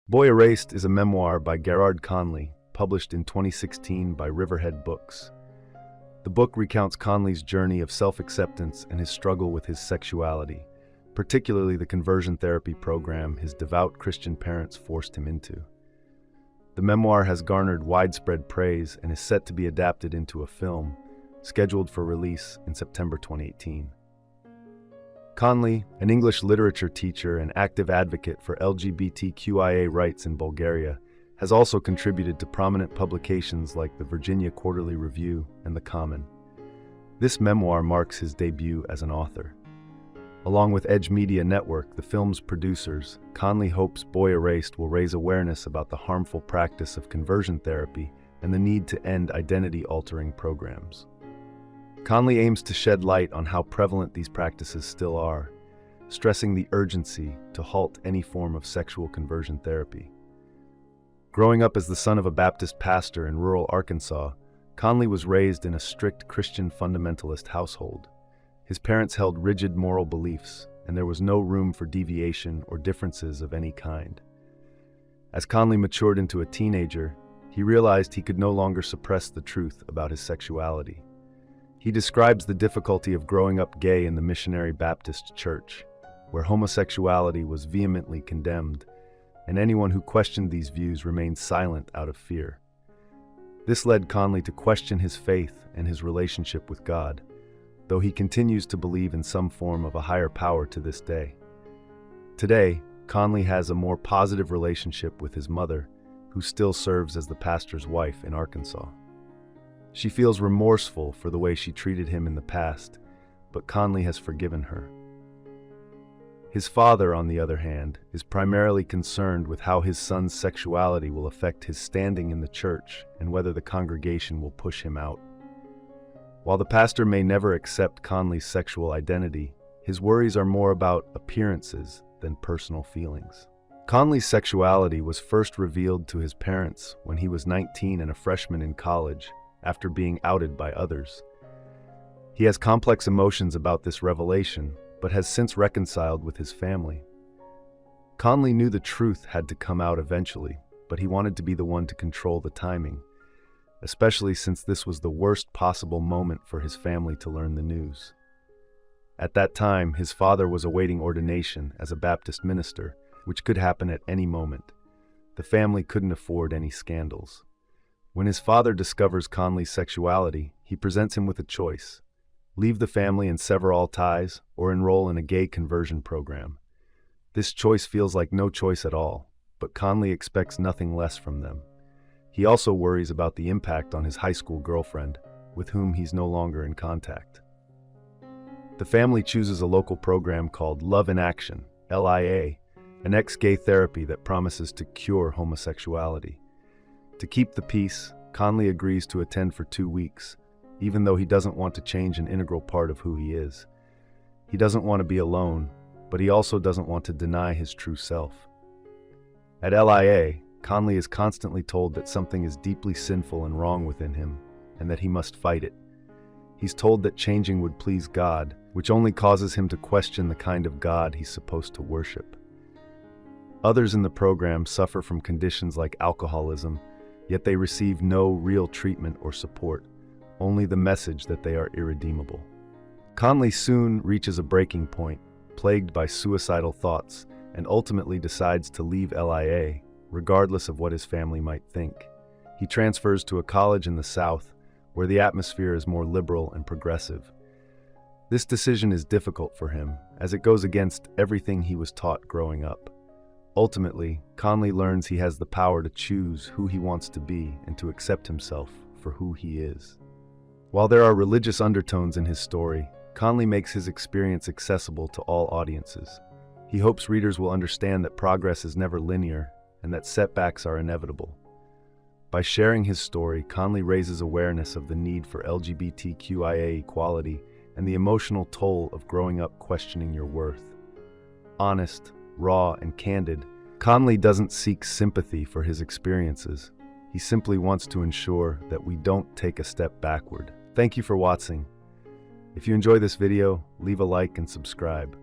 Boy Erased is a memoir by Garrard Conley, published in 2016 by Riverhead Books. The book recounts Conley's journey of self-acceptance and his struggle with his sexuality, particularly the conversion therapy program his devout Christian parents forced him into. The memoir has garnered widespread praise and is set to be adapted into a film, scheduled for release in September 2018. Conley, an English literature teacher and active advocate for LGBTQIA rights in Bulgaria, has also contributed to prominent publications like the Virginia Quarterly Review and The Common. This memoir marks his debut as an author. Along with Edge Media Network, the film's producers, Conley hopes Boy Erased will raise awareness about the harmful practice of conversion therapy and the need to end identity-altering programs. Conley aims to shed light on how prevalent these practices still are, stressing the urgency to halt any form of sexual conversion therapy. Growing up as the son of a Baptist pastor in rural Arkansas, Conley was raised in a strict Christian fundamentalist household. His parents held rigid moral beliefs, and there was no room for deviation or differences of any kind. As Conley matured into a teenager, he realized he could no longer suppress the truth about his sexuality. He describes the difficulty of growing up gay in the missionary Baptist church, where homosexuality was vehemently condemned, and anyone who questioned these views remained silent out of fear. This led Conley to question his faith and his relationship with God, though he continues to believe in some form of a higher power to this day. Today, Conley has a more positive relationship with his mother, who still serves as the pastor's wife in Arkansas. She feels remorseful for the way she treated him in the past, but Conley has forgiven her. His father, on the other hand, is primarily concerned with how his son's sexuality will affect his standing in the church and whether the congregation will push him out. While the pastor may never accept Conley's sexual identity, his worries are more about appearances than personal feelings. Conley's sexuality was first revealed to his parents when he was 19 and a freshman in college, after being outed by others. He has complex emotions about this revelation, but has since reconciled with his family. Conley knew the truth had to come out eventually, but he wanted to be the one to control the timing, especially since this was the worst possible moment for his family to learn the news. At that time, his father was awaiting ordination as a Baptist minister, which could happen at any moment. The family couldn't afford any scandals. When his father discovers Conley's sexuality, he presents him with a choice: leave the family and sever all ties, or enroll in a gay conversion program. This choice feels like no choice at all, but Conley expects nothing less from them. He also worries about the impact on his high school girlfriend, with whom he's no longer in contact. The family chooses a local program called Love in Action, LIA, an ex-gay therapy that promises to cure homosexuality. To keep the peace, Conley agrees to attend for 2 weeks, even though he doesn't want to change an integral part of who he is. He doesn't want to be alone, but he also doesn't want to deny his true self. At LIA, Conley is constantly told that something is deeply sinful and wrong within him, and that he must fight it. He's told that changing would please God, which only causes him to question the kind of God he's supposed to worship. Others in the program suffer from conditions like alcoholism, yet they receive no real treatment or support, only the message that they are irredeemable. Conley soon reaches a breaking point, plagued by suicidal thoughts, and ultimately decides to leave LIA, regardless of what his family might think. He transfers to a college in the South, where the atmosphere is more liberal and progressive. This decision is difficult for him, as it goes against everything he was taught growing up. Ultimately, Conley learns he has the power to choose who he wants to be and to accept himself for who he is. While there are religious undertones in his story, Conley makes his experience accessible to all audiences. He hopes readers will understand that progress is never linear and that setbacks are inevitable. By sharing his story, Conley raises awareness of the need for LGBTQIA equality and the emotional toll of growing up questioning your worth. Honest, raw, and candid, Conley doesn't seek sympathy for his experiences. He simply wants to ensure that we don't take a step backward. Thank you for watching. If you enjoy this video, leave a like and subscribe.